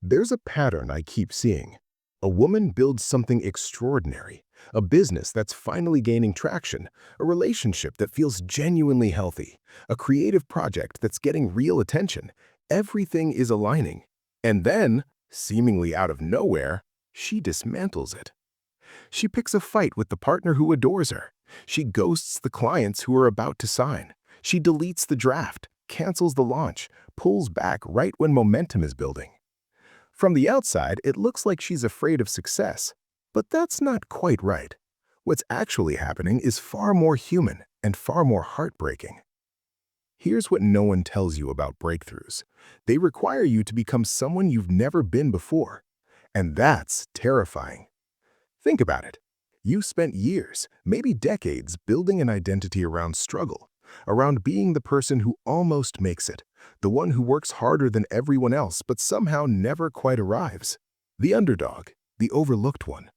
There's a pattern I keep seeing. A woman builds something extraordinary, a business that's finally gaining traction, a relationship that feels genuinely healthy, a creative project that's getting real attention. Everything is aligning. And then, seemingly out of nowhere, she dismantles it. She picks a fight with the partner who adores her. She ghosts the clients who are about to sign. She deletes the draft, cancels the launch, pulls back right when momentum is building. From the outside, it looks like she's afraid of success, but that's not quite right. What's actually happening is far more human and far more heartbreaking. Here's what no one tells you about breakthroughs. They require you to become someone you've never been before, and that's terrifying. Think about it. You spent years, maybe decades, building an identity around struggle, around being the person who almost makes it, the one who works harder than everyone else but somehow never quite arrives, the underdog, the overlooked one.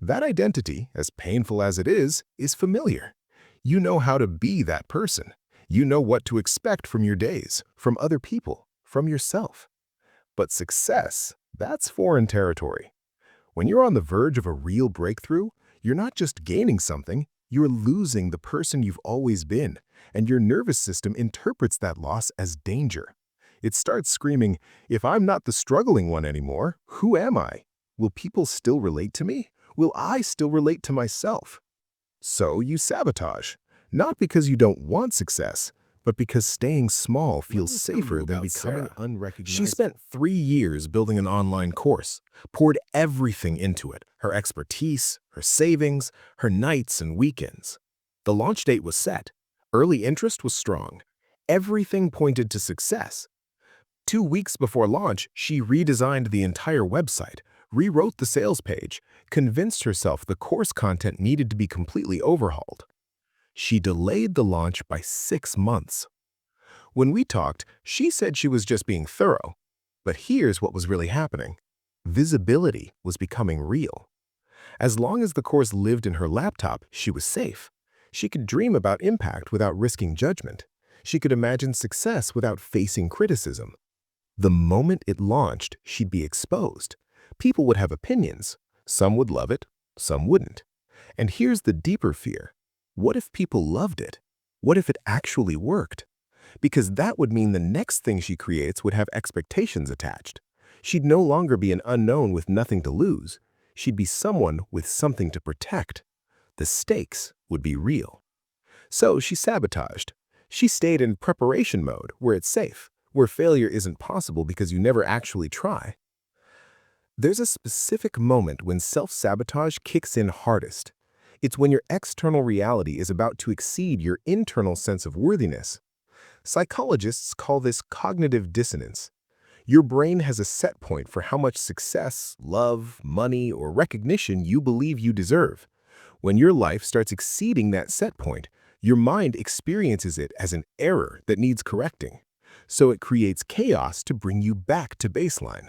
That identity, as painful as it is familiar. You know how to be that person. You know what to expect from your days, from other people, from yourself. But success, that's foreign territory. When you're on the verge of a real breakthrough, you're not just gaining something, you're losing the person you've always been, and your nervous system interprets that loss as danger. It starts screaming, if I'm not the struggling one anymore, who am I? Will people still relate to me? Will I still relate to myself? So you sabotage, not because you don't want success, but because staying small feels safer than becoming unrecognizable. She spent 3 years building an online course, poured everything into it, her expertise, her savings, her nights and weekends. The launch date was set. Early interest was strong. Everything pointed to success. 2 weeks before launch, she redesigned the entire website, rewrote the sales page, convinced herself the course content needed to be completely overhauled. She delayed the launch by 6 months. When we talked, she said she was just being thorough. But here's what was really happening. Visibility was becoming real. As long as the course lived in her laptop, she was safe. She could dream about impact without risking judgment. She could imagine success without facing criticism. The moment it launched, she'd be exposed. People would have opinions. Some would love it, some wouldn't. And here's the deeper fear. What if people loved it? What if it actually worked? Because that would mean the next thing she creates would have expectations attached. She'd no longer be an unknown with nothing to lose. She'd be someone with something to protect. The stakes would be real. So she sabotaged. She stayed in preparation mode, where it's safe, where failure isn't possible because you never actually try. There's a specific moment when self-sabotage kicks in hardest. It's when your external reality is about to exceed your internal sense of worthiness. Psychologists call this cognitive dissonance. Your brain has a set point for how much success, love, money, or recognition you believe you deserve. When your life starts exceeding that set point, your mind experiences it as an error that needs correcting. So it creates chaos to bring you back to baseline.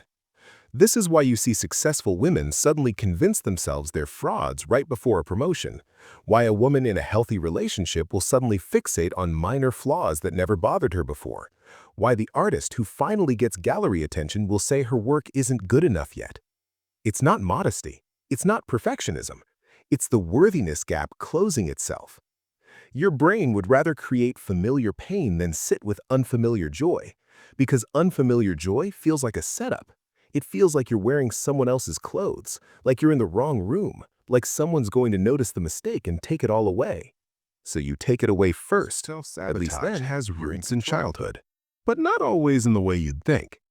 This is why you see successful women suddenly convince themselves they're frauds right before a promotion. Why a woman in a healthy relationship will suddenly fixate on minor flaws that never bothered her before. Why the artist who finally gets gallery attention will say her work isn't good enough yet. It's not modesty. It's not perfectionism. It's the worthiness gap closing itself. Your brain would rather create familiar pain than sit with unfamiliar joy, because unfamiliar joy feels like a setup. It feels like you're wearing someone else's clothes, like you're in the wrong room, like someone's going to notice the mistake and take it all away. So you take it away first. At least then has roots in childhood, but not always in the way you'd think.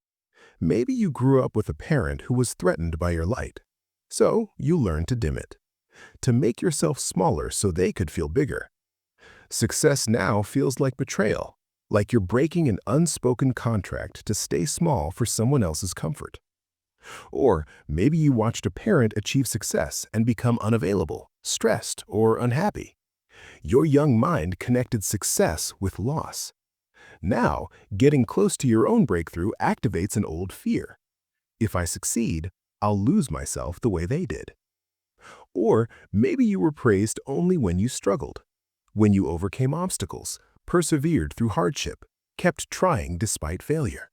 Maybe you grew up with a parent who was threatened by your light. So you learned to dim it, to make yourself smaller so they could feel bigger. Success now feels like betrayal, like you're breaking an unspoken contract to stay small for someone else's comfort. Or maybe you watched a parent achieve success and become unavailable, stressed, or unhappy. Your young mind connected success with loss. Now, getting close to your own breakthrough activates an old fear. If I succeed, I'll lose myself the way they did. Or maybe you were praised only when you struggled, when you overcame obstacles, persevered through hardship, kept trying despite failure.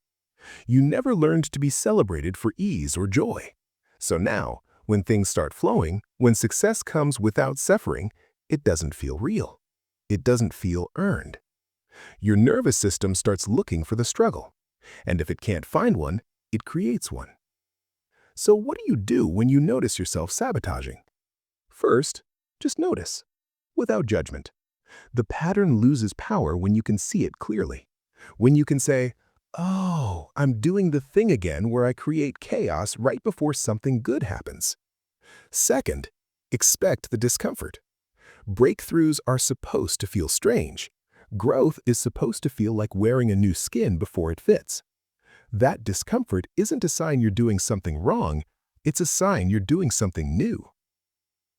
You never learned to be celebrated for ease or joy. So now, when things start flowing, when success comes without suffering, it doesn't feel real. It doesn't feel earned. Your nervous system starts looking for the struggle. And if it can't find one, it creates one. So what do you do when you notice yourself sabotaging? First, just notice, without judgment. The pattern loses power when you can see it clearly. When you can say, "Oh, I'm doing the thing again where I create chaos right before something good happens." Second, expect the discomfort. Breakthroughs are supposed to feel strange. Growth is supposed to feel like wearing a new skin before it fits. That discomfort isn't a sign you're doing something wrong, it's a sign you're doing something new.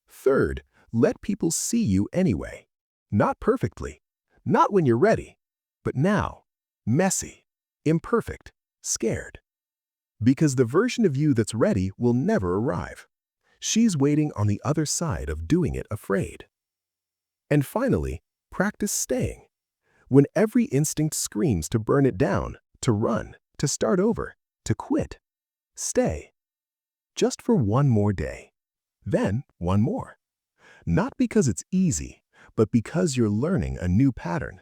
Third, let people see you anyway. Not perfectly, not when you're ready, but now, messy, imperfect, scared. Because the version of you that's ready will never arrive. She's waiting on the other side of doing it afraid. And finally, practice staying. When every instinct screams to burn it down, to run, to start over, to quit, stay. Just for one more day. Then one more. Not because it's easy, but because you're learning a new pattern.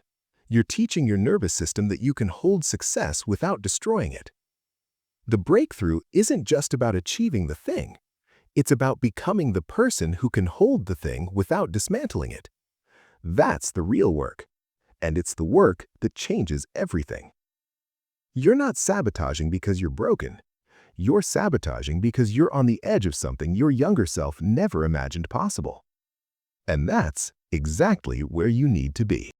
You're teaching your nervous system that you can hold success without destroying it. The breakthrough isn't just about achieving the thing. It's about becoming the person who can hold the thing without dismantling it. That's the real work. And it's the work that changes everything. You're not sabotaging because you're broken. You're sabotaging because you're on the edge of something your younger self never imagined possible. And that's exactly where you need to be.